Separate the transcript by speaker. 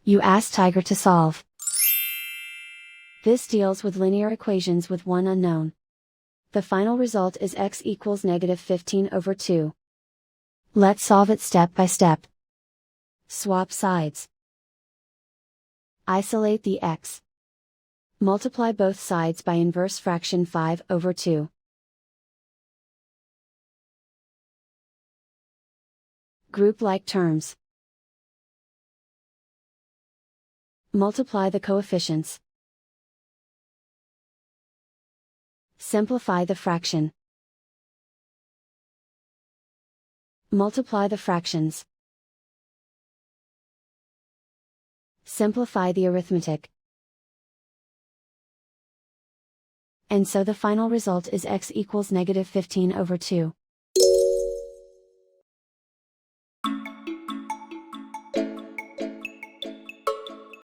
Speaker 1: You ask Tiger to solve. This deals with linear equations with one unknown. The final result is x equals -15/2. Let's solve it step by step. Swap sides. Isolate the x. Multiply both sides by inverse fraction 5/2. Group like terms. Multiply the coefficients. Simplify the fraction. Multiply the fractions. Simplify the arithmetic. And so the final result is x equals -15/2.